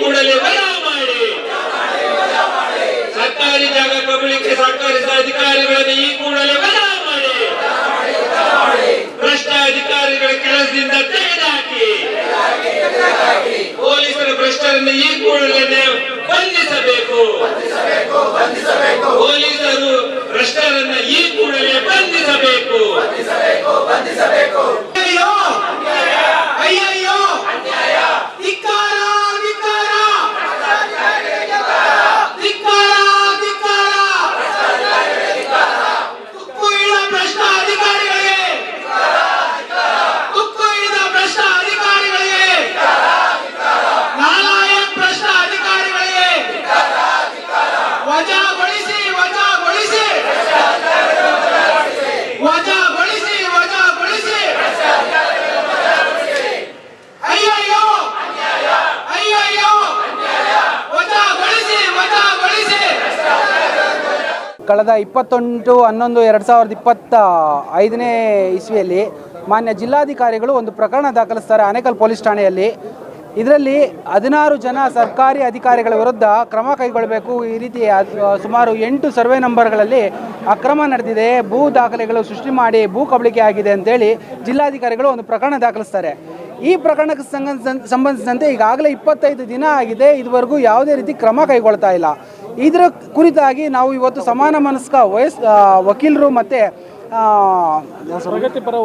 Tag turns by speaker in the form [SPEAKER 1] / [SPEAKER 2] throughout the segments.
[SPEAKER 1] ಕೂಡಲೇ ವಜಾ ಮಾಡಿ. ಸರ್ಕಾರಿ ಜಾಗ ಕಬಳಿಕೆ ಸರ್ಕಾರದ ಅಧಿಕಾರಿಗಳನ್ನು ಈ ಕೂಡಲೇ ವಜಾ ಮಾಡಿ. ಭ್ರಷ್ಟ ಅಧಿಕಾರಿಗಳ ಕೆಲಸದಿಂದ ತೆಗೆದುಹಾಕಿ. ಪೊಲೀಸರ ಭ್ರಷ್ಟರನ್ನು ಈ ಕೂಡಲೇ ಬಂಧಿಸಬೇಕು. ಪೊಲೀಸರು ಭ್ರಷ್ಟರನ್ನ ಈ ಕೂಡಲೇ ಬಂಧಿಸಬೇಕು.
[SPEAKER 2] ಕಳೆದ 28/11/2025 ಇಸ್ವಿಯಲ್ಲಿ ಮಾನ್ಯ ಜಿಲ್ಲಾಧಿಕಾರಿಗಳು ಒಂದು ಪ್ರಕರಣ ದಾಖಲಿಸ್ತಾರೆ ಆನೇಕಲ್ ಪೊಲೀಸ್ ಠಾಣೆಯಲ್ಲಿ. ಇದರಲ್ಲಿ 16 ಜನ ಸರ್ಕಾರಿ ಅಧಿಕಾರಿಗಳ ವಿರುದ್ಧ ಕ್ರಮ ಕೈಗೊಳ್ಳಬೇಕು. ಈ ರೀತಿ ಸುಮಾರು 8 ಸರ್ವೆ ನಂಬರ್ಗಳಲ್ಲಿ ಅಕ್ರಮ ನಡೆದಿದೆ, ಭೂ ದಾಖಲೆಗಳು ಸೃಷ್ಟಿ ಮಾಡಿ ಭೂ ಕಬಳಿಕೆ ಆಗಿದೆ ಅಂತೇಳಿ ಜಿಲ್ಲಾಧಿಕಾರಿಗಳು ಒಂದು ಪ್ರಕರಣ ದಾಖಲಿಸ್ತಾರೆ. ಈ ಪ್ರಕರಣಕ್ಕೆ ಸಂಬಂಧಿಸಿದಂತೆ ಈಗಾಗಲೇ 25 ದಿನ ಆಗಿದೆ, ಇದುವರೆಗೂ ಯಾವುದೇ ರೀತಿ ಕ್ರಮ ಕೈಗೊಳ್ತಾ ಇಲ್ಲ. ಇದರ ಕುರಿತಾಗಿ ನಾವು ಇವತ್ತು ಸಮಾನ ಮನಸ್ಕ ವಕೀಲರು ಮತ್ತು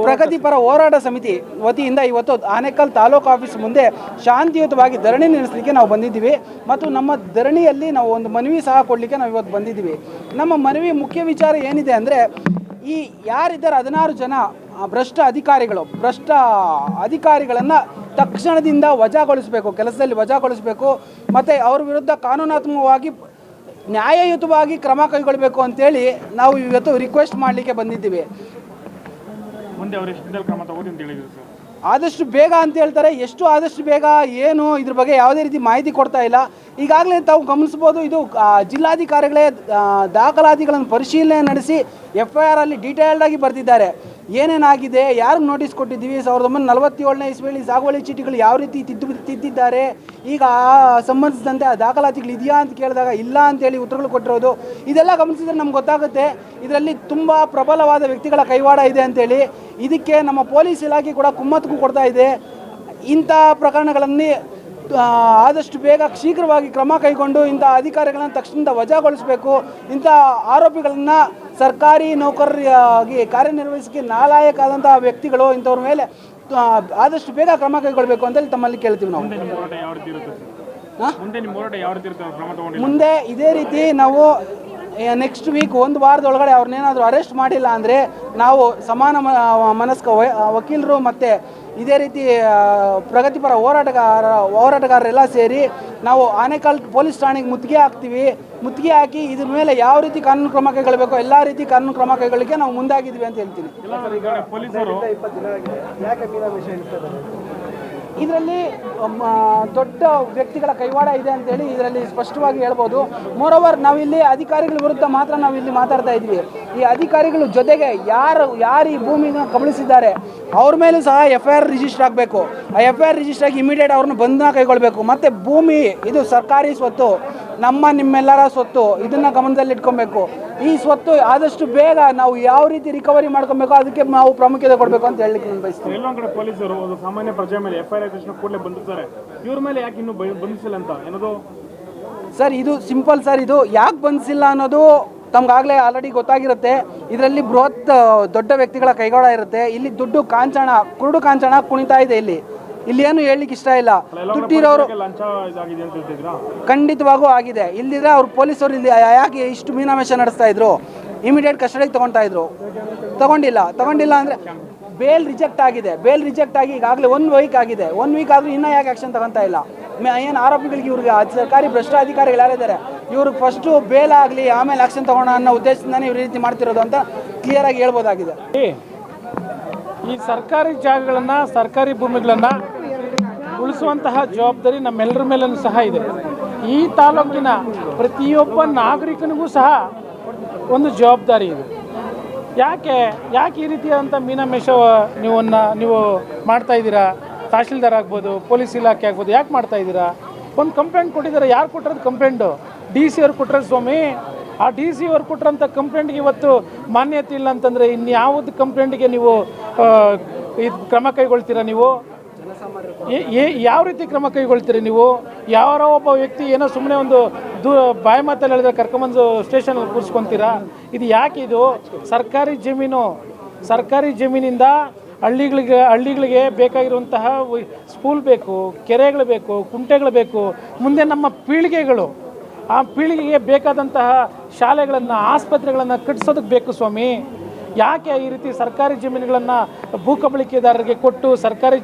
[SPEAKER 2] ಪ್ರಗತಿಪರ ಹೋರಾಟ ಸಮಿತಿ ವತಿಯಿಂದ ಇವತ್ತು ಆನೇಕಲ್ ತಾಲೂಕು ಆಫೀಸ್ ಮುಂದೆ ಶಾಂತಿಯುತವಾಗಿ ಧರಣಿ ನಡೆಸಲಿಕ್ಕೆ ನಾವು ಬಂದಿದ್ದೀವಿ. ಮತ್ತು ನಮ್ಮ ಧರಣಿಯಲ್ಲಿ ನಾವು ಒಂದು ಮನವಿ ಸಹ ಕೊಡಲಿಕ್ಕೆ ನಾವು ಇವತ್ತು ಬಂದಿದ್ದೀವಿ. ನಮ್ಮ ಮನವಿ ಮುಖ್ಯ ವಿಚಾರ ಏನಿದೆ ಅಂದರೆ, ಈ ಯಾರಿದ್ದಾರೆ 16 ಜನ ಭ್ರಷ್ಟ ಅಧಿಕಾರಿಗಳನ್ನು ತಕ್ಷಣದಿಂದ ವಜಾಗೊಳಿಸಬೇಕು, ಕೆಲಸದಲ್ಲಿ ವಜಾಗೊಳಿಸಬೇಕು. ಮತ್ತು ಅವ್ರ ವಿರುದ್ಧ ಕಾನೂನಾತ್ಮಕವಾಗಿ ನ್ಯಾಯಯುತವಾಗಿ ಕ್ರಮ ಕೈಗೊಳ್ಳಬೇಕು ಅಂತೇಳಿ ನಾವು ಇವತ್ತು ರಿಕ್ವೆಸ್ಟ್ ಮಾಡಲಿಕ್ಕೆ ಬಂದಿದ್ದೀವಿ.
[SPEAKER 3] ಮುಂದೆ ಅವರು ಎಷ್ಟು ಕ್ರಮ ತಗೋದು ಅಂತ ಹೇಳಿದ್ರು ಸರ್?
[SPEAKER 2] ಆದಷ್ಟು ಬೇಗ ಅಂತ ಹೇಳ್ತಾರೆ. ಎಷ್ಟು ಆದಷ್ಟು ಬೇಗ ಏನು ಇದ್ರ ಬಗ್ಗೆ ಯಾವುದೇ ರೀತಿ ಮಾಹಿತಿ ಕೊಡ್ತಾ ಇಲ್ಲ. ಈಗಾಗಲೇ ತಾವು ಗಮನಿಸ್ಬೋದು, ಇದು ಜಿಲ್ಲಾಧಿಕಾರಿಗಳೇ ದಾಖಲಾತಿಗಳನ್ನು ಪರಿಶೀಲನೆ ನಡೆಸಿ FIR ಅಲ್ಲಿ ಡೀಟೇಲ್ಡಾಗಿ ಬರೆದಿದ್ದಾರೆ. ಏನೇನಾಗಿದೆ, ಯಾರಿಗೆ ನೋಟಿಸ್ ಕೊಟ್ಟಿದ್ದೀವಿ, 1947ನೇ ಇಸ್ವಿಯಲ್ಲಿ ಸಾಗುವಳಿ ಚೀಟಿಗಳು ಯಾವ ರೀತಿ ತಿದ್ದಿದ್ದಾರೆ, ಈಗ ಸಂಬಂಧಿಸಿದಂತೆ ಆ ದಾಖಲಾತಿಗಳು ಇದೆಯಾ ಅಂತ ಕೇಳಿದಾಗ ಇಲ್ಲ ಅಂತೇಳಿ ಉತ್ತರಗಳು ಕೊಟ್ಟಿರೋದು, ಇದೆಲ್ಲ ಗಮನಿಸಿದ್ರೆ ನಮ್ಗೆ ಗೊತ್ತಾಗುತ್ತೆ ಇದರಲ್ಲಿ ತುಂಬ ಪ್ರಬಲವಾದ ವ್ಯಕ್ತಿಗಳ ಕೈವಾಡ ಇದೆ ಅಂತೇಳಿ. ಇದಕ್ಕೆ ನಮ್ಮ ಪೊಲೀಸ್ ಇಲಾಖೆ ಕೂಡ ಕುಮ್ಮಕ್ಕು ಕೊಡ್ತಾ ಇದೆ. ಇಂಥ ಪ್ರಕರಣಗಳಲ್ಲಿ ಆದಷ್ಟು ಬೇಗ ಶೀಘ್ರವಾಗಿ ಕ್ರಮ ಕೈಗೊಂಡು ಇಂಥ ಅಧಿಕಾರಿಗಳನ್ನು ತಕ್ಷಣದಿಂದ ವಜಾಗೊಳಿಸಬೇಕು. ಇಂಥ ಆರೋಪಿಗಳನ್ನು ಸರ್ಕಾರಿ ನೌಕರರಾಗಿ ಕಾರ್ಯನಿರ್ವಹಿಸಕ್ಕೆ ನಾಲಾಯಕ ಆದಂತಹ ವ್ಯಕ್ತಿಗಳು ಇಂಥವ್ರ ಮೇಲೆ ಆದಷ್ಟು ಬೇಗ ಕ್ರಮ ಕೈಗೊಳ್ಳಬೇಕು ಅಂತೇಳಿ ತಮ್ಮಲ್ಲಿ ಕೇಳ್ತೀವಿ. ನಾವು ಮುಂದೆ ಇದೇ ರೀತಿ ನಾವು ನೆಕ್ಸ್ಟ್ ವೀಕ್ ಒಂದು ವಾರದೊಳಗಡೆ ಅವ್ರನ್ನೇನಾದರೂ ಅರೆಸ್ಟ್ ಮಾಡಿಲ್ಲ ಅಂದರೆ ನಾವು ಸಮಾನ ಮನಸ್ಕ ವಕೀಲರು ಮತ್ತು ಇದೇ ರೀತಿ ಪ್ರಗತಿಪರ ಹೋರಾಟಗಾರರೆಲ್ಲ ಸೇರಿ ನಾವು ಆನೇಕಲ್ ಪೊಲೀಸ್ ಠಾಣೆಗೆ ಮುತ್ತಿಗೆ ಹಾಕ್ತೀವಿ. ಮುತ್ತಿಗೆ ಹಾಕಿ ಇದ್ರ ಮೇಲೆ ಯಾವ ರೀತಿ ಕಾನೂನು ಕ್ರಮ ಕೈಗೊಳ್ಳಬೇಕು ಎಲ್ಲ ರೀತಿ ಕಾನೂನು ಕ್ರಮ ಕೈಗೊಳ್ಳಲಿಕ್ಕೆ ನಾವು ಮುಂದಾಗಿದ್ದೀವಿ ಅಂತ ಹೇಳ್ತೀನಿ. ಇದರಲ್ಲಿ ದೊಡ್ಡ ವ್ಯಕ್ತಿಗಳ ಕೈವಾಡ ಇದೆ ಅಂತೇಳಿ ಇದರಲ್ಲಿ ಸ್ಪಷ್ಟವಾಗಿ ಹೇಳ್ಬೋದು. ಮೋರೋವರ್ ನಾವಿಲ್ಲಿ ಅಧಿಕಾರಿಗಳ ವಿರುದ್ಧ ಮಾತ್ರ ನಾವಿಲ್ಲಿ ಮಾತಾಡ್ತಾ ಇದ್ವಿ. ಈ ಅಧಿಕಾರಿಗಳ ಜೊತೆಗೆ ಯಾರು ಈ ಭೂಮಿನ ಕಬಳಿಸಿದ್ದಾರೆ ಅವ್ರ ಮೇಲೂ ಸಹ FIR ರಿಜಿಸ್ಟರ್ ಆಗಬೇಕು. ಆ FIR ರಿಜಿಸ್ಟರ್ ಆಗಿ ಇಮಿಡಿಯೇಟ್ ಅವ್ರನ್ನ ಬಂಧನ ಕೈಗೊಳ್ಳಬೇಕು. ಮತ್ತು ಭೂಮಿ ಇದು ಸರ್ಕಾರಿ ಸ್ವತ್ತು, ನಿಮ್ಮೆಲ್ಲರ ಸ್ವತ್ತು, ಇದನ್ನು ಗಮನದಲ್ಲಿಟ್ಕೊಬೇಕು. ಈ ಸ್ವತ್ತು ಆದಷ್ಟು ಬೇಗ ನಾವು ಯಾವ ರೀತಿ ರಿಕವರಿ ಮಾಡ್ಕೊಬೇಕು ಅದಕ್ಕೆ ನಾವು ಪ್ರಾಮುಖ್ಯತೆ ಕೊಡಬೇಕು ಅಂತ ಹೇಳಲಿಕ್ಕೆ ನಾನು ಬಯಸ್ತೀನಿ.
[SPEAKER 3] ಎಲ್ಲೊಂದು ಕಡೆ ಪೊಲೀಸರು ಒಂದು ಸಾಮಾನ್ಯ ಪ್ರಜೆ ಮೇಲೆ FIR ಕೂಡಲೇ ಬಂದಿರ್ತಾರೆ, ಇವ್ರ ಮೇಲೆ ಯಾಕೆ ಇನ್ನೂ ಬಂಧಿಸಿಲ್ಲ ಅಂತ ಏನದು
[SPEAKER 2] ಸರ್? ಇದು ಸಿಂಪಲ್ ಸರ್. ಇದು ಯಾಕೆ ಬಂಧಿಸಿಲ್ಲ ಅನ್ನೋದು ತಮ್ಗಾಗಲೇ ಆಲ್ರೆಡಿ ಗೊತ್ತಾಗಿರುತ್ತೆ. ಇದರಲ್ಲಿ ಬೃಹತ್ ದೊಡ್ಡ ವ್ಯಕ್ತಿಗಳ ಕೈವಾಡ ಇರುತ್ತೆ. ಇಲ್ಲಿ ಕುರುಡು ಕಾಂಚನ ಕುಣಿತಾ ಇದೆ. ಇಲ್ಲಿ ಏನು ಹೇಳಲಿಕ್ಕೆ ಇಷ್ಟ ಇಲ್ಲ. ದುಡ್ಡಿರೋರು ಖಂಡಿತವಾಗೂ ಆಗಿದೆ. ಇಲ್ಲಿದ್ರೆ ಅವ್ರು ಪೊಲೀಸರು ಇಲ್ಲಿ ಯಾಕೆ ಇಷ್ಟು ಮೀನಾಮೇಷ ನಡೆಸ್ತಾ ಇದ್ರು, ಇಮಿಡಿಯೇಟ್ ಕಸ್ಟಡಿಗೆ ತಗೊಂಡಿಲ್ಲ ಅಂದರೆ ಬೇಲ್ ರಿಜೆಕ್ಟ್ ಆಗಿದೆ. ಈಗಾಗಲೇ 1 ವೀಕ್ ಆಗಿದೆ. 1 ವೀಕ್ ಆದರೂ ಇನ್ನೂ ಯಾಕೆ ಆ್ಯಕ್ಷನ್ ತಗೊತಾ ಇಲ್ಲ? ಏನು ಆರೋಪಿಗಳಿಗೆ ಇವ್ರಿಗೆ ಸರ್ಕಾರಿ ಭ್ರಷ್ಟ ಅಧಿಕಾರಿಗಳು ಯಾರಿದ್ದಾರೆ ಇವ್ರಿಗೆ ಫಸ್ಟು ಬೇಲ್ ಆಗಲಿ ಆಮೇಲೆ ಆ್ಯಕ್ಷನ್ ತಗೋಣ ಅನ್ನೋ ಉದ್ದೇಶದಿಂದನೇ ಇವ್ರ ರೀತಿ ಮಾಡ್ತಿರೋದು ಅಂತ ಕ್ಲಿಯರಾಗಿ ಹೇಳ್ಬೋದಾಗಿದೆ.
[SPEAKER 4] ಈ ಸರ್ಕಾರಿ ಜಾಗಗಳನ್ನು, ಸರ್ಕಾರಿ ಭೂಮಿಗಳನ್ನು ಉಳಿಸುವಂತಹ ಜವಾಬ್ದಾರಿ ನಮ್ಮೆಲ್ಲರ ಮೇಲೂ ಸಹ ಇದೆ. ಈ ತಾಲೂಕಿನ ಪ್ರತಿಯೊಬ್ಬ ನಾಗರಿಕನಿಗೂ ಸಹ ಒಂದು ಜವಾಬ್ದಾರಿ ಇದೆ. ಯಾಕೆ ಈ ರೀತಿಯಾದಂಥ ಮೀನಾಮೇಷ ನೀವು ಮಾಡ್ತಾ ಇದ್ದೀರಾ? ತಹಶೀಲ್ದಾರ್ ಆಗ್ಬೋದು, ಪೊಲೀಸ್ ಇಲಾಖೆ ಆಗ್ಬೋದು, ಯಾಕೆ ಮಾಡ್ತಾ ಇದ್ದೀರಾ? ಒಂದು ಕಂಪ್ಲೇಂಟ್ ಕೊಟ್ಟಿದ್ದಾರೆ. ಯಾರು ಕೊಟ್ಟಿರೋದು ಕಂಪ್ಲೇಂಟು? ಡಿ ಸಿ ಅವ್ರು ಕೊಟ್ಟರೆ ಸ್ವಾಮಿ. ಆ ಡಿ ಸಿ ಅವ್ರು ಕೊಟ್ಟಿರೋಂಥ ಕಂಪ್ಲೇಂಟ್ಗೆ ಇವತ್ತು ಮಾನ್ಯತೆ ಇಲ್ಲ ಅಂತಂದರೆ ಇನ್ಯಾವುದು ಕಂಪ್ಲೇಂಟಿಗೆ ನೀವು ಇದು ಕ್ರಮ ಕೈಗೊಳ್ತೀರಾ? ನೀವು ಯಾವ ರೀತಿ ಕ್ರಮ ಕೈಗೊಳ್ತೀರಿ? ನೀವು ಯಾರೋ ಒಬ್ಬ ವ್ಯಕ್ತಿ ಏನೋ ಸುಮ್ಮನೆ ಒಂದು ಬಾಯಿ ಮಾತಲ್ಲಿ ಹೇಳಿದ್ರೆ ಕರ್ಕೊಂಬಂದು ಸ್ಟೇಷನ್ಗೆ ಕೂರಿಸ್ಕೊತೀರಾ? ಇದು ಯಾಕೆ? ಇದು ಸರ್ಕಾರಿ ಜಮೀನಿಂದ ಹಳ್ಳಿಗಳಿಗೆ ಬೇಕಾಗಿರುವಂತಹ ಸ್ಕೂಲ್ ಬೇಕು, ಕೆರೆಗಳು ಬೇಕು, ಕುಂಟೆಗಳು ಬೇಕು. ಮುಂದೆ ನಮ್ಮ ಪೀಳಿಗೆಗಳು ಆ ಪೀಳಿಗೆಗೆ ಬೇಕಾದಂತಹ ಶಾಲೆಗಳನ್ನು, ಆಸ್ಪತ್ರೆಗಳನ್ನು ಕಟ್ಟಿಸೋದಕ್ಕೆ ಬೇಕು ಸ್ವಾಮಿ. ಯಾಕೆ ಈ ರೀತಿ ಸರ್ಕಾರಿ ಜಮೀನುಗಳನ್ನು ಭೂಕಬಳಿಕೆದಾರರಿಗೆ ಕೊಟ್ಟು ಸರ್ಕಾರಿ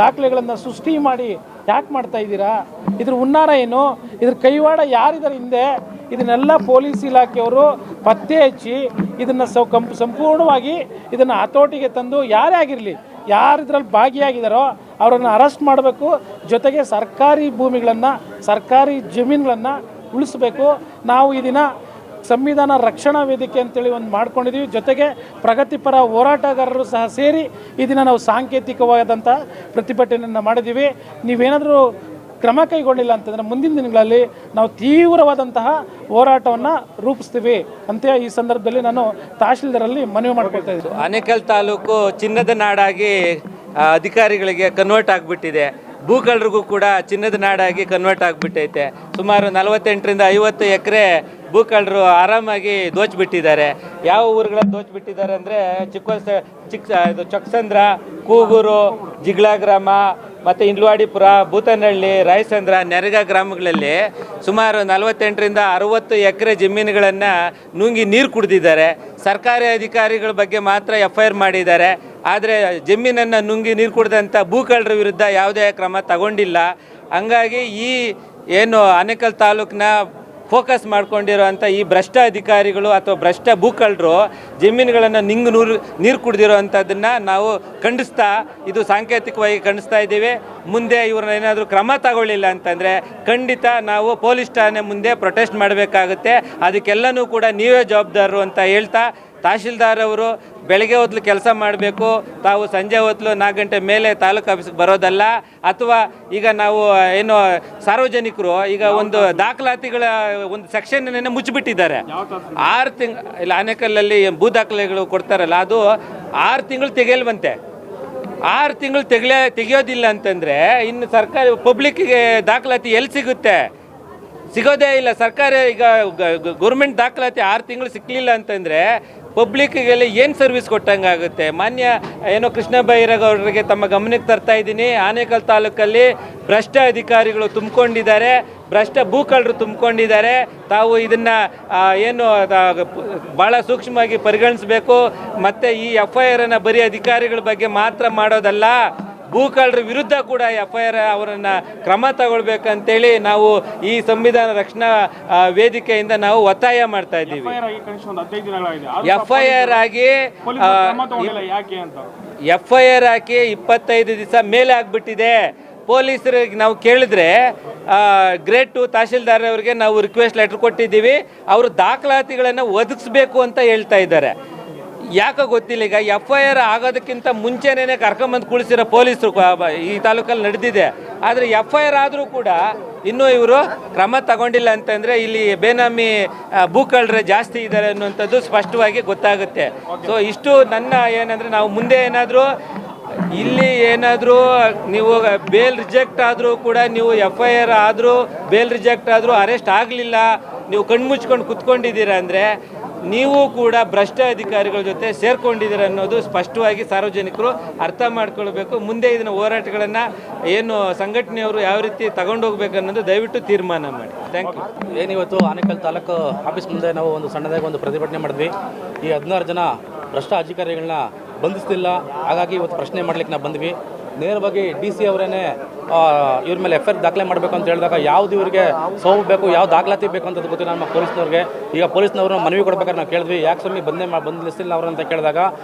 [SPEAKER 4] ದಾಖಲೆಗಳನ್ನು ಸೃಷ್ಟಿ ಮಾಡಿ ಯಾಕೆ ಮಾಡ್ತಾ ಇದ್ದೀರಾ? ಇದ್ರ ಹುನ್ನಾರ ಏನು? ಇದ್ರ ಕೈವಾಡ ಯಾರಿದ್ದಾರೆ ಹಿಂದೆ? ಇದನ್ನೆಲ್ಲ ಪೊಲೀಸ್ ಇಲಾಖೆಯವರು ಪತ್ತೆ ಹಚ್ಚಿ ಇದನ್ನು ಸಂಪೂರ್ಣವಾಗಿ ಇದನ್ನು ಹತೋಟಿಗೆ ತಂದು ಯಾರೇ ಆಗಿರಲಿ, ಯಾರು ಇದರಲ್ಲಿ ಭಾಗಿಯಾಗಿದ್ದಾರೋ ಅವರನ್ನು ಅರೆಸ್ಟ್ ಮಾಡಬೇಕು. ಜೊತೆಗೆ ಸರ್ಕಾರಿ ಭೂಮಿಗಳನ್ನು, ಸರ್ಕಾರಿ ಜಮೀನುಗಳನ್ನು ಉಳಿಸಬೇಕು. ನಾವು ಈ ದಿನ ಸಂವಿಧಾನ ರಕ್ಷಣಾ ವೇದಿಕೆ ಅಂತೇಳಿ ಒಂದು ಮಾಡ್ಕೊಂಡಿದ್ದೀವಿ. ಜೊತೆಗೆ ಪ್ರಗತಿಪರ ಹೋರಾಟಗಾರರು ಸಹ ಸೇರಿ ಈ ದಿನ ನಾವು ಸಾಂಕೇತಿಕವಾದಂಥ ಪ್ರತಿಭಟನೆಯನ್ನು ಮಾಡಿದ್ದೀವಿ. ನೀವೇನಾದರೂ ಕ್ರಮ ಕೈಗೊಂಡಿಲ್ಲ ಅಂತಂದರೆ ಮುಂದಿನ ದಿನಗಳಲ್ಲಿ ನಾವು ತೀವ್ರವಾದಂತಹ ಹೋರಾಟವನ್ನು ರೂಪಿಸ್ತೀವಿ ಅಂತ ಈ ಸಂದರ್ಭದಲ್ಲಿ ನಾನು ತಹಶೀಲ್ದಾರಲ್ಲಿ ಮನವಿ ಮಾಡ್ಕೊಳ್ತಾ ಇದ್ದೀನಿ.
[SPEAKER 5] ಆನೇಕಲ್ ತಾಲೂಕು ಚಿನ್ನದ ನಾಡಾಗಿ ಅಧಿಕಾರಿಗಳಿಗೆ ಕನ್ವರ್ಟ್ ಆಗಿಬಿಟ್ಟಿದೆ. ಭೂಕಳ್ಳರಿಗೂ ಕೂಡ ಚಿನ್ನದ ನಾಡಾಗಿ ಕನ್ವರ್ಟ್ ಆಗಿಬಿಟ್ಟೈತೆ. ಸುಮಾರು 48ರಿಂದ 50 ಎಕರೆ ಭೂಕಳ್ಳರು ಆರಾಮಾಗಿ ದೋಚಿಬಿಟ್ಟಿದ್ದಾರೆ. ಯಾವ ಊರುಗಳಲ್ಲಿ ದೋಚಿಬಿಟ್ಟಿದ್ದಾರೆ ಅಂದರೆ ಚೊಕ್ಕಸಂದ್ರ, ಕೂಗೂರು, ಜಿಗ್ಲಾ ಗ್ರಾಮ ಮತ್ತು ಇಂಡ್ಲವಾಡಿಪುರ, ಬೂತನಹಳ್ಳಿ, ರಾಯಸಂದ್ರ, ನೆರಗ ಗ್ರಾಮಗಳಲ್ಲಿ ಸುಮಾರು 48ರಿಂದ 60 ಎಕರೆ ಜಮೀನುಗಳನ್ನು ನುಂಗಿ ನೀರು ಕುಡಿದಿದ್ದಾರೆ. ಸರ್ಕಾರಿ ಅಧಿಕಾರಿಗಳ ಬಗ್ಗೆ ಮಾತ್ರ FIR ಮಾಡಿದ್ದಾರೆ. ಆದರೆ ಜಮೀನನ್ನು ನುಂಗಿ ನೀರು ಕುಡಿದಂಥ ಭೂಕಳ್ಳರ ವಿರುದ್ಧ ಯಾವುದೇ ಕ್ರಮ ತಗೊಂಡಿಲ್ಲ. ಹಂಗಾಗಿ ಈ ಏನು ಆನೇಕಲ್ ತಾಲೂಕಿನ ಫೋಕಸ್ ಮಾಡ್ಕೊಂಡಿರೋಂಥ ಈ ಭ್ರಷ್ಟ ಅಧಿಕಾರಿಗಳು ಅಥವಾ ಭ್ರಷ್ಟ ಭೂಕಳ್ಳರು ಜಮೀನುಗಳನ್ನು ನೀರು ಕುಡಿದಿರೋ ಅಂಥದ್ದನ್ನು ನಾವು ಖಂಡಿಸ್ತಾ, ಇದು ಸಾಂಕೇತಿಕವಾಗಿ ಖಂಡಿಸ್ತಾ ಇದ್ದೀವಿ. ಮುಂದೆ ಇವ್ರನ್ನ ಏನಾದರೂ ಕ್ರಮ ತಗೊಳ್ಳಿಲ್ಲ ಅಂತಂದರೆ ಖಂಡಿತ ನಾವು ಪೊಲೀಸ್ ಠಾಣೆ ಮುಂದೆ ಪ್ರೊಟೆಸ್ಟ್ ಮಾಡಬೇಕಾಗುತ್ತೆ. ಅದಕ್ಕೆಲ್ಲನೂ ಕೂಡ ನೀವೇ ಜವಾಬ್ದಾರರು ಅಂತ ಹೇಳ್ತಾ, ತಹಶೀಲ್ದಾರ್ ಅವರು ಬೆಳಗ್ಗೆ ಹೊತ್ತು ಕೆಲಸ ಮಾಡಬೇಕು, ತಾವು ಸಂಜೆ ಹೊತ್ತು 4 ಗಂಟೆ ಮೇಲೆ ತಾಲೂಕು ಆಫೀಸ್ಗೆ ಬರೋದಲ್ಲ. ಅಥವಾ ಈಗ ನಾವು ಏನು ಸಾರ್ವಜನಿಕರು ಈಗ ಒಂದು ದಾಖಲಾತಿಗಳ ಒಂದು ಸೆಕ್ಷನ್ ಮುಚ್ಚಿಬಿಟ್ಟಿದ್ದಾರೆ. 6 ತಿಂಗಳು ಇಲ್ಲ, ಆನೇಕಲ್ಲಲ್ಲಿ ಭೂ ದಾಖಲೆಗಳು ಕೊಡ್ತಾರಲ್ಲ, ಅದು 6 ತಿಂಗಳು ತೆಗೆಯಲ್ವಂತೆ. 6 ತಿಂಗಳು ತೆಗೆಯೋದಿಲ್ಲ ಅಂತಂದರೆ ಇನ್ನು ಸರ್ಕಾರಿ ಪಬ್ಲಿಕ್ಕಿಗೆ ದಾಖಲಾತಿ ಎಲ್ಲಿ ಸಿಗುತ್ತೆ? ಸಿಗೋದೇ ಇಲ್ಲ. ಸರ್ಕಾರ ಈಗ ಗೌರ್ಮೆಂಟ್ ದಾಖಲಾತಿ 6 ತಿಂಗಳು ಸಿಕ್ಕಲಿಲ್ಲ ಅಂತಂದರೆ ಪಬ್ಲಿಕ್ಗೆಲ್ಲ ಏನು ಸರ್ವಿಸ್ ಕೊಟ್ಟಂಗಾಗುತ್ತೆ? ಮಾನ್ಯ ಏನೋ ಕೃಷ್ಣ ಬೈರೇಗೌಡರಿಗೆ ತಮ್ಮ ಗಮನಕ್ಕೆ ತರ್ತಾ ಇದ್ದೀನಿ. ಆನೇಕಲ್ ತಾಲೂಕಲ್ಲಿ ಭ್ರಷ್ಟ ಅಧಿಕಾರಿಗಳು ತುಂಬಿಕೊಂಡಿದ್ದಾರೆ, ಭ್ರಷ್ಟ ಭೂಕಳ್ಳರು ತುಂಬಿಕೊಂಡಿದ್ದಾರೆ. ತಾವು ಇದನ್ನು ಏನು ಭಾಳ ಸೂಕ್ಷ್ಮವಾಗಿ ಪರಿಗಣಿಸಬೇಕು. ಮತ್ತು ಈ FIR ಬರೀ ಅಧಿಕಾರಿಗಳ ಬಗ್ಗೆ ಮಾತ್ರ ಮಾಡೋದಲ್ಲ, ಭೂಕಳ್ಳರ ವಿರುದ್ಧ ಕೂಡ FIR ಅವರನ್ನು ಕ್ರಮ ತಗೊಳ್ಬೇಕಂತೇಳಿ ನಾವು ಈ ಸಂವಿಧಾನ ರಕ್ಷಣಾ ವೇದಿಕೆಯಿಂದ ನಾವು ಒತ್ತಾಯ ಮಾಡ್ತಾ ಇದ್ದೀವಿ. FIR ಆಗಿ 25 ದಿವಸ ಮೇಲೆ ಆಗಿಬಿಟ್ಟಿದೆ. ಪೊಲೀಸರಿಗೆ ನಾವು ಕೇಳಿದ್ರೆ ಗ್ರೇಡ್ 2 ತಹಶೀಲ್ದಾರ್ ಅವರಿಗೆ ನಾವು ರಿಕ್ವೆಸ್ಟ್ ಲೆಟರ್ ಕೊಟ್ಟಿದ್ದೀವಿ. ಅವರು ದಾಖಲಾತಿಗಳನ್ನು ಒದಗಿಸ್ಬೇಕು ಅಂತ ಹೇಳ್ತಾ ಇದ್ದಾರೆ. ಯಾಕೆ ಗೊತ್ತಿಲ್ಲ. ಈಗ FIR ಆಗೋದಕ್ಕಿಂತ ಮುಂಚೆನೇ ಕರ್ಕೊಂಬಂದು ಕುಳಿಸಿರೋ ಪೊಲೀಸರು ಈ ತಾಲೂಕಲ್ಲಿ ನಡೆದಿದೆ. ಆದರೆ FIR ಆದರೂ ಕೂಡ ಇನ್ನೂ ಇವರು ಕ್ರಮ ತಗೊಂಡಿಲ್ಲ ಅಂತಂದರೆ ಇಲ್ಲಿ ಬೇನಾಮಿ ಭೂಕಳ್ಳರೇ ಜಾಸ್ತಿ ಇದ್ದಾರೆ ಅನ್ನುವಂಥದ್ದು ಸ್ಪಷ್ಟವಾಗಿ ಗೊತ್ತಾಗುತ್ತೆ. ಸೊ ಇಷ್ಟು ನನ್ನ ಏನಂದರೆ, ನಾವು ಮುಂದೆ ಏನಾದರೂ ಇಲ್ಲಿ ಏನಾದರೂ ನೀವು ಬೇಲ್ ರಿಜೆಕ್ಟ್ ಆದರೂ ಕೂಡ, ನೀವು FIR ಆದರೂ ಬೇಲ್ ರಿಜೆಕ್ಟ್ ಆದರೂ ಅರೆಸ್ಟ್ ಆಗಲಿಲ್ಲ, ನೀವು ಕಣ್ಮುಚ್ಕೊಂಡು ಕುತ್ಕೊಂಡಿದ್ದೀರಾ ಅಂದರೆ ನೀವು ಕೂಡ ಭ್ರಷ್ಟ ಅಧಿಕಾರಿಗಳ ಜೊತೆ ಸೇರ್ಕೊಂಡಿದ್ದೀರ ಅನ್ನೋದು ಸ್ಪಷ್ಟವಾಗಿ ಸಾರ್ವಜನಿಕರು ಅರ್ಥ ಮಾಡ್ಕೊಳ್ಬೇಕು. ಮುಂದೆ ಇದನ್ನು ಹೋರಾಟಗಳನ್ನು ಏನು ಸಂಘಟನೆಯವರು ಯಾವ ರೀತಿ ತಗೊಂಡೋಗ್ಬೇಕು ಅನ್ನೋದು ದಯವಿಟ್ಟು ತೀರ್ಮಾನ ಮಾಡಿ. Thank you.
[SPEAKER 6] ಏನಿವತ್ತು ಆನೇಕಲ್ ತಾಲೂಕು ಆಫೀಸ್ ಮುಂದೆ ನಾವು ಒಂದು ಸಣ್ಣದಾಗಿ ಒಂದು ಪ್ರತಿಭಟನೆ ಮಾಡಿದ್ವಿ. ಈ 16 ಜನ ಭ್ರಷ್ಟ ಅಧಿಕಾರಿಗಳನ್ನ ಬಂಧಿಸ್ತಿಲ್ಲ, ಹಾಗಾಗಿ ಇವತ್ತು ಪ್ರಶ್ನೆ ಮಾಡ್ಲಿಕ್ಕೆ ನಾವು ಬಂದ್ವಿ. ನೇರವಾಗಿ DC ಅವರೇನೆ ಇವ್ರ ಮೇಲೆ FIR ದಾಖಲೆ ಮಾಡಬೇಕು ಅಂತ ಹೇಳಿದಾಗ ಯಾವ್ದು ಇವರಿಗೆ ಸೋವು ಬೇಕು, ಯಾವ ದಾಖಲಾತಿ ಬೇಕು ಅಂತ ಗೊತ್ತಿಲ್ಲ ನಮ್ಮ ಪೊಲೀಸ್ನವ್ರಿಗೆ. ಈಗ ಪೊಲೀಸ್ನವರು ಮನವಿ ಕೊಡ್ಬೇಕಾದ್ರೆ ನಾವು ಕೇಳಿದ್ವಿ, ಯಾಕೆ ಸ್ವಾಮಿ ಬಂಧಿಸ್ತಿಲ್ಲ ಅವರು ಅಂತ ಕೇಳಿದಾಗ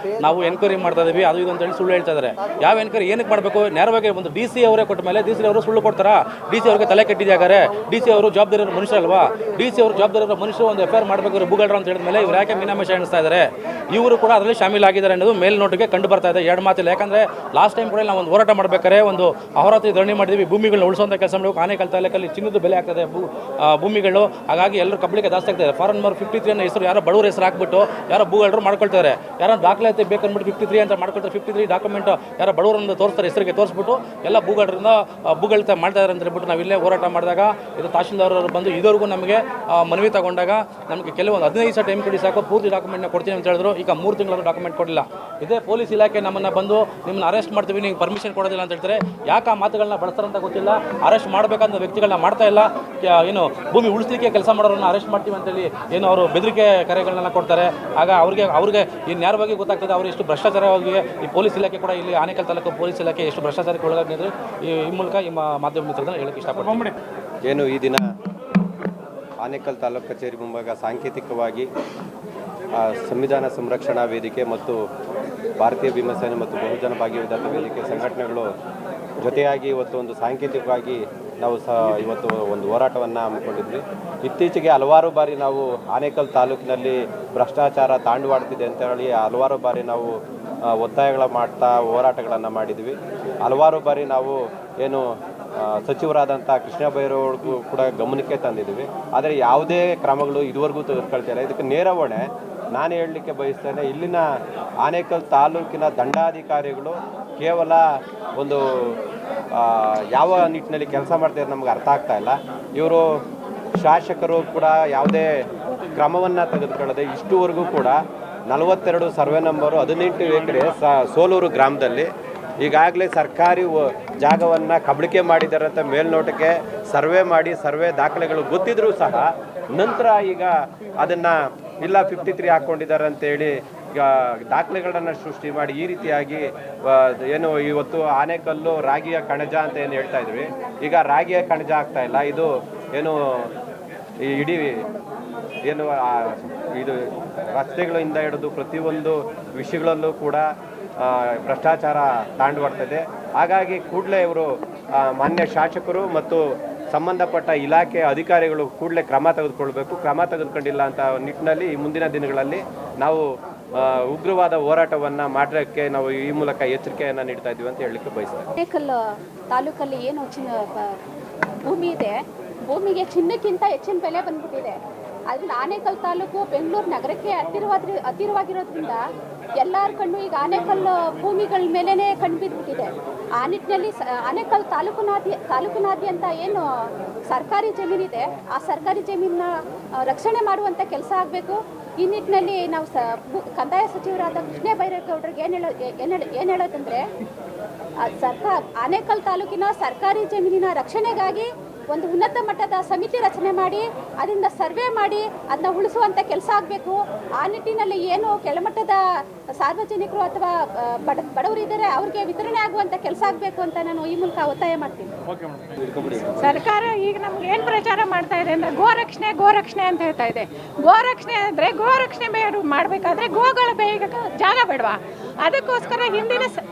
[SPEAKER 6] ನಾವು ಎನ್ಕ್ವೈರಿ ಮಾಡ್ತಾ ಇದ್ವಿ, ಅದು ಇದು ಅಂತ ಹೇಳಿ ಸುಳ್ಳು ಹೇಳ್ತಾ ಇದ್ದಾರೆ. ಯಾವ ಎನ್ಕ್ವೈರಿ ಏನಕ್ಕೆ ಮಾಡಬೇಕು? ನೇರವಾಗಿ ಒಂದು DC ಅವರೇ ಕೊಟ್ಟ ಮೇಲೆ DC ಅವರು ಸುಳ್ಳು ಕೊಡ್ತಾರಾ? DC ಅವರಿಗೆ ತಲೆ ಕೆಟ್ಟಿದ್ಯಾಗಾರೆ? DC ಅವರು ಜವಾಬ್ದಾರಿ ಮನುಷ್ಯ ಅಲ್ವಾ? DC ಅವರು ಜವಾಬ್ದಾರಿ ಮನುಷ್ಯ ಒಂದು FIR ಮಾಡಬೇಕು ಭೂಗಳ್ಳರು ಅಂತ ಹೇಳಿದ ಮೇಲೆ ಇವ್ರು ಯಾಕೆ ಮೀನಾಮೇಷ ಎಣಿಸ್ತಾ ಇದ್ದಾರೆ? ಇವರು ಕೂಡ ಅದರಲ್ಲಿ ಶಾಮೀಲಾಗಿದ್ದಾರೆ ಅನ್ನೋದು ಮೇಲ್ನೋಟಿಗೆ ಕಂಡು ಬರ್ತಾ ಇದೆ. 2 ಮಾತಿಲ್ಲ. ಯಾಕಂದರೆ ಲಾಸ್ಟ್ ಟೈಮ್ ಕೂಡ ನಾವು ಒಂದು ಹೋರಾಟ ಮಾಡಬೇಕಾದ್ರೆ ಒಂದು ಅಹೋರಾತ್ರಿ ಧರಣಿ ಪ್ರತಿಭಟನೆ ಮಾಡಿದ್ವಿ. ಭೂಮಿಗಳನ್ನ ಉಳಿಸುವಂಥ ಕೆಲಸ ಮಾಡಬೇಕು. ಆನೇಕಲ್ ತಾಲೂಕಲ್ಲಿ ಚಿನ್ನದ ಬೆಲೆ ಆಗ್ತದೆ ಭೂಮಿಗಳು, ಹಾಗಾಗಿ ಎಲ್ಲರೂ ಕಬ್ಬಳಿಗೆ ಜಾಸ್ತಿ ಆಗ್ತದೆ. ಫಾರನ್ ನಂಬರ್ 53 ಅನ್ನೋ ಹೆಸರು ಯಾರೋ ಬಡವ್ರ ಹೆಸರು ಹಾಕ್ಬಿಟ್ಟು ಯಾರೋ ಭೂಗಳರು ಮಾಡ್ಕೊಳ್ತಾರೆ. ಯಾರೋ ದಾಖಲಾತಿ ಬೇಕಂದ್ಬಿಟ್ಟು 53 ಅಂತ ಮಾಡ್ಕೊಳ್ತಾರೆ. 53 ಡಾಕ್ಯುಮೆಂಟ್ ಯಾರೋ ಬಡವರನ್ನು ತೋರಿಸ್ತಾರೆ, ಹೆಸರಿಗೆ ತೋರಿಸ್ಬಿಟ್ಟು ಎಲ್ಲ ಭೂಗಳರಿಂದ ಭೂಗಳತೆ ಮಾಡ್ತಾ ಇದ್ದಾರೆ ಅಂತ ಹೇಳ್ಬಿಟ್ಟು ನಾವು ಇಲ್ಲೇ ಹೋರಾಟ ಮಾಡಿದಾಗ ಇದು ತಹಶೀಲ್ದಾರ್ ಅವರು ಬಂದು ಇದುವರೆಗೂ ನಮಗೆ ಮನವಿ ತಗೊಂಡಾಗ ನಮಗೆ ಕೆಲವೊಂದು 15 ದಿವಸ ಟೈಮ್ ಕೊಡಿ ಸಾಕು, ಪೂರ್ತಿ ಡಾಕ್ಯುಮೆಂಟ್ನ ಕೊಡ್ತೀನಿ ಅಂತ ಹೇಳಿದ್ರು. ಈಗ 3 ತಿಂಗಳು ಡಾಕ್ಯುಮೆಂಟ್ ಕೊಡಲಿಲ್ಲ. ಇದೇ ಪೊಲೀಸ್ ಇಲಾಖೆ ನಮ್ಮನ್ನು ಬಂದು ನಿಮ್ಮನ್ನು ಅರೆಸ್ಟ್ ಮಾಡ್ತೀವಿ, ನೀವು ಪರ್ಮಿಷನ್ ಕೊಡೋದಿಲ್ಲ ಅಂತ ಹೇಳ್ತಾರೆ. ಯಾಕೆ ಆ ಮಾತುಗಳನ್ನ ಬಳಸ್ತಾರಂತ ಗೊತ್ತಿಲ್ಲ. ಅರೆಸ್ಟ್ ಮಾಡಬೇಕಂತ ವ್ಯಕ್ತಿಗಳನ್ನ ಮಾಡ್ತಾ ಇಲ್ಲ. ಏನು ಭೂಮಿ ಉಳಿಸಲಿಕ್ಕೆ ಕೆಲಸ ಮಾಡೋರನ್ನ ಅರೆಸ್ಟ್ ಮಾಡ್ತೀವಿ ಅಂತೇಳಿ ಏನು ಅವರು ಬೆದರಿಕೆ ಕರೆಗಳನ್ನೆಲ್ಲ ಕೊಡ್ತಾರೆ. ಆಗ ಅವ್ರಿಗೆ ಇನ್ಯಾರ ಬಗ್ಗೆ ಗೊತ್ತಾಗ್ತದೆ ಅವರು ಎಷ್ಟು ಭ್ರಷ್ಟಾಚಾರವಾಗಿ ಈ ಪೊಲೀಸ್ ಇಲಾಖೆ ಕೂಡ ಇಲ್ಲಿ ಆನೇಕಲ್ ತಾಲೂಕು ಪೊಲೀಸ್ ಇಲಾಖೆ ಎಷ್ಟು ಭ್ರಷ್ಟಾಚಾರಕ್ಕೆ ಒಳಗಾಗಿದ್ರು ಈ ಮೂಲಕ ಈ ಮಾಧ್ಯಮ ಮಿತ್ರರನ್ನ ಹೇಳಕ್ಕೆ ಇಷ್ಟಪಡ್ತೀನಿ.
[SPEAKER 7] ಏನು ಈ ದಿನ ಆನೇಕಲ್ ತಾಲೂಕು ಕಚೇರಿ ಮುಂಭಾಗ ಸಾಂಕೇತಿಕವಾಗಿ ಸಂವಿಧಾನ ಸಂರಕ್ಷಣಾ ವೇದಿಕೆ ಮತ್ತು ಭಾರತೀಯ ಭೀಮಸೇನೆ ಮತ್ತು ಬಹುಜನ ಭಾಗ್ಯವಿಧಾತ ವೇದಿಕೆ ಸಂಘಟನೆಗಳು ಜೊತೆಯಾಗಿ ಇವತ್ತು ಒಂದು ಸಾಂಕೇತಿಕವಾಗಿ ನಾವು ಇವತ್ತು ಒಂದು ಹೋರಾಟವನ್ನು ಹಮ್ಮಿಕೊಂಡಿದ್ವಿ. ಇತ್ತೀಚೆಗೆ ಹಲವಾರು ಬಾರಿ ನಾವು ಆನೇಕಲ್ ತಾಲೂಕಿನಲ್ಲಿ ಭ್ರಷ್ಟಾಚಾರ ತಾಂಡವಾಡ್ತಿದೆ ಅಂತ ಹೇಳಿ ಹಲವಾರು ಬಾರಿ ನಾವು ಒತ್ತಾಯಗಳ ಮಾಡ್ತಾ ಹೋರಾಟಗಳನ್ನು ಮಾಡಿದ್ವಿ. ಹಲವಾರು ಬಾರಿ ನಾವು ಏನು ಸಚಿವರಾದಂಥ ಕೃಷ್ಣ ಬೈರೇಗೌಡರಿಗೂ ಕೂಡ ಗಮನಕ್ಕೆ ತಂದಿದ್ವಿ. ಆದರೆ ಯಾವುದೇ ಕ್ರಮಗಳು ಇದುವರೆಗೂ ತೆಗೆದುಕೊಳ್ತಿಲ್ಲ. ಇದಕ್ಕೆ ನೇರ ಹೊಣೆ ನಾನು ಹೇಳಲಿಕ್ಕೆ ಬಯಸ್ತೇನೆ, ಇಲ್ಲಿನ ಆನೇಕಲ್ ತಾಲೂಕಿನ ದಂಡಾಧಿಕಾರಿಗಳು ಕೇವಲ ಒಂದು ಯಾವ ನಿಟ್ಟಿನಲ್ಲಿ ಕೆಲಸ ಮಾಡ್ತಿದ್ದಾರೆ ನಮ್ಗೆ ಅರ್ಥ ಆಗ್ತಾ ಇಲ್ಲ. ಇವರು ಶಾಸಕರು ಕೂಡ ಯಾವುದೇ ಕ್ರಮವನ್ನು ತೆಗೆದುಕೊಳ್ಳದೆ ಇಷ್ಟುವರೆಗೂ ಕೂಡ 42 ಸರ್ವೆ ನಂಬರು 18 ಎಕರೆ ಸೋಲೂರು ಗ್ರಾಮದಲ್ಲಿ ಈಗಾಗಲೇ ಸರ್ಕಾರಿ ಜಾಗವನ್ನು ಕಬಳಿಕೆ ಮಾಡಿದ್ದಾರೆ ಅಂತ ಮೇಲ್ನೋಟಕ್ಕೆ ಸರ್ವೆ ಮಾಡಿ ಸರ್ವೆ ದಾಖಲೆಗಳು ಗೊತ್ತಿದ್ರೂ ಸಹ ನಂತರ ಈಗ ಅದನ್ನು ಇಲ್ಲ 53 ಹಾಕ್ಕೊಂಡಿದ್ದಾರೆ ಅಂತೇಳಿ ಈಗ ದಾಖಲೆಗಳನ್ನು ಸೃಷ್ಟಿ ಮಾಡಿ ಈ ರೀತಿಯಾಗಿ ಏನು ಇವತ್ತು ಆನೇಕಲ್ಲು ರಾಗಿಯ ಕಣಜ ಅಂತ ಏನು ಹೇಳ್ತಾ ಇದ್ವಿ, ಈಗ ರಾಗಿಯ ಕಣಜ ಆಗ್ತಾ ಇಲ್ಲ. ಇದು ಏನು ಇಡೀ ಏನು ಇದು ರಸ್ತೆಗಳಿಂದ ಹಿಡಿದು ಪ್ರತಿಯೊಂದು ವಿಷಯಗಳಲ್ಲೂ ಕೂಡ ಭ್ರಷ್ಟಾಚಾರ ತಾಂಡವಾಡ್ತದೆ. ಹಾಗಾಗಿ ಕೂಡಲೇ ಇವರು ಮಾನ್ಯ ಶಾಸಕರು ಮತ್ತು ಸಂಬಂಧಪಟ್ಟ ಇಲಾಖೆ ಅಧಿಕಾರಿಗಳು ಕೂಡಲೇ ಕ್ರಮ ತೆಗೆದುಕೊಳ್ಬೇಕು. ಕ್ರಮ ತೆಗೆದುಕೊಂಡಿಲ್ಲ ಅಂತ ನಿಟ್ಟಿನಲ್ಲಿ ಮುಂದಿನ ದಿನಗಳಲ್ಲಿ ನಾವು ಉಗ್ರವಾದ ಹೋರಾಟವನ್ನು ಮಾಡೋಕ್ಕೆ ನಾವು ಈ ಮೂಲಕ ಎಚ್ಚರಿಕೆಯನ್ನು ನೀಡ್ತಾ ಇದ್ದೀವಿ ಅಂತ ಹೇಳಲಿಕ್ಕೆ ಬಯಸ್ತೇವೆ.
[SPEAKER 8] ಆನೇಕಲ್ ತಾಲೂಕಲ್ಲಿ ಏನು ಭೂಮಿ ಇದೆ, ಭೂಮಿಗೆ ಚಿನ್ನಕ್ಕಿಂತ ಹೆಚ್ಚಿನ ಬೆಲೆ ಬಂದ್ಬಿಟ್ಟಿದೆ. ಅದರಿಂದ ಆನೇಕಲ್ ತಾಲೂಕು ಬೆಂಗಳೂರು ನಗರಕ್ಕೆ ಹತ್ತಿರವಾಗಿರೋದ್ರಿಂದ ಎಲ್ಲರ ಕಣ್ಣು ಈಗ ಆನೇಕಲ್ ಭೂಮಿಗಳ ಮೇಲೇ ಕಣ್ಣು ಬಿದ್ದುಬಿಟ್ಟಿದೆ. ಆ ನಿಟ್ಟಿನಲ್ಲಿ ಆನೇಕಲ್ ತಾಲೂಕಿನಾದ್ಯಂತ ಏನು ಸರ್ಕಾರಿ ಜಮೀನಿದೆ, ಆ ಸರ್ಕಾರಿ ಜಮೀನನ್ನ ರಕ್ಷಣೆ ಮಾಡುವಂಥ ಕೆಲಸ ಆಗಬೇಕು. ಈ ನಿಟ್ಟಿನಲ್ಲಿ ನಾವು ಕಂದಾಯ ಸಚಿವರಾದ ಕೃಷ್ಣ ಬೈರೇಗೌಡರಿಗೆ ಏನು ಹೇಳೋದಂದರೆ ಆನೇಕಲ್ ತಾಲೂಕಿನ ಸರ್ಕಾರಿ ಜಮೀನಿನ ರಕ್ಷಣೆಗಾಗಿ ಒಂದು ಉನ್ನತ ಮಟ್ಟದ ಸಮಿತಿ ರಚನೆ ಮಾಡಿ ಅದರಿಂದ ಸರ್ವೆ ಮಾಡಿ ಅದನ್ನ ಉಳಿಸುವಂಥ ಕೆಲಸ ಆಗಬೇಕು. ಆ ನಿಟ್ಟಿನಲ್ಲಿ ಏನು ಕೆಳಮಟ್ಟದ ಸಾರ್ವಜನಿಕರು ಅಥವಾ ಬಡವರು ಇದ್ದಾರೆ ಅವ್ರಿಗೆ ವಿತರಣೆ ಆಗುವಂಥ ಕೆಲಸ ಆಗಬೇಕು ಅಂತ ನಾನು ಈ ಮೂಲಕ ಒತ್ತಾಯ ಮಾಡ್ತೀನಿ.
[SPEAKER 9] ಸರ್ಕಾರ ಈಗ ನಮ್ಗೆ ಏನು ಪ್ರಚಾರ ಮಾಡ್ತಾ ಇದೆ ಅಂದರೆ ಗೋರಕ್ಷಣೆ ಅಂತ ಹೇಳ್ತಾ ಇದೆ. ಗೋರಕ್ಷಣೆ ಅಂದರೆ ಗೋರಕ್ಷಣೆ ಮಾಡಬೇಕಾದ್ರೆ ಗೋಗಳ ಬೇಗ ಜಾಗ ಬೇಡವಾ? ಅದಕ್ಕೋಸ್ಕರ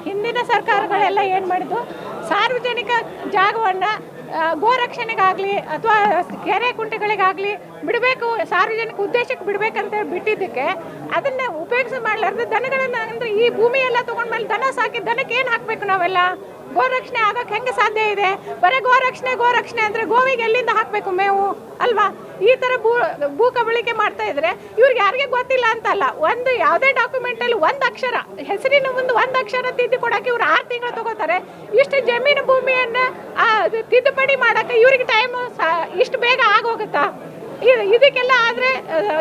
[SPEAKER 9] ಹಿಂದಿನ ಸರ್ಕಾರಗಳೆಲ್ಲ ಏನು ಮಾಡಿದ್ದು, ಸಾರ್ವಜನಿಕ ಜಾಗವನ್ನು ಗೋರಕ್ಷಣೆಗಾಗಲಿ ಅಥವಾ ಕೆರೆ ಕುಂಟೆಗಳಿಗಾಗಲಿ ಬಿಡಬೇಕು, ಸಾರ್ವಜನಿಕ ಉದ್ದೇಶಕ್ಕೆ ಬಿಡಬೇಕಂತ ಬಿಟ್ಟಿದ್ದಕ್ಕೆ ಅದನ್ನು ಉಪಯೋಗಿಸಿ ಮಾಡಲಾರ್ದು ದನಗಳನ್ನು ಅಂದರೆ ಈ ಭೂಮಿ ಎಲ್ಲ ತೊಗೊಂಡ್ಮೇಲೆ ದನ ಸಾಕಿ ದನಕ್ಕೆ ಏನು ಹಾಕಬೇಕು ನಾವೆಲ್ಲ? ಗೋರಕ್ಷಣೆ ಆಗೋಕ್ಕೆ ಹೆಂಗೆ ಸಾಧ್ಯ ಇದೆ? ಬರೀ ಗೋರಕ್ಷಣೆ ಅಂದರೆ ಗೋವಿಗೆ ಎಲ್ಲಿಂದ ಹಾಕಬೇಕು ಮೇವು ಅಲ್ವಾ? ಈ ಥರ ಭೂ ಕಬಳಿಕೆ ಮಾಡ್ತಾ ಇದ್ರೆ ಇವ್ರಿಗೆ ಯಾರಿಗೆ ಗೊತ್ತಿಲ್ಲ ಅಂತಲ್ಲ. ಒಂದು ಯಾವುದೇ ಡಾಕ್ಯುಮೆಂಟಲ್ಲಿ ಒಂದು ಅಕ್ಷರ ಹೆಸರಿನ ಮುಂದೆ ಒಂದು ಅಕ್ಷರ ತಿದ್ದಿ ಕೊಡೋಕೆ ಇವ್ರು 6 ತಿಂಗಳು ತಗೋತಾರೆ. ಇಷ್ಟು ಜಮೀನು ಭೂಮಿಯನ್ನು ತಿದ್ದುಪಡಿ ಮಾಡೋಕ್ಕೆ ಇವ್ರಿಗೆ ಟೈಮು ಇಷ್ಟು ಬೇಗ ಆಗೋಗುತ್ತಾ? ಇದಕ್ಕೆಲ್ಲ ಆದರೆ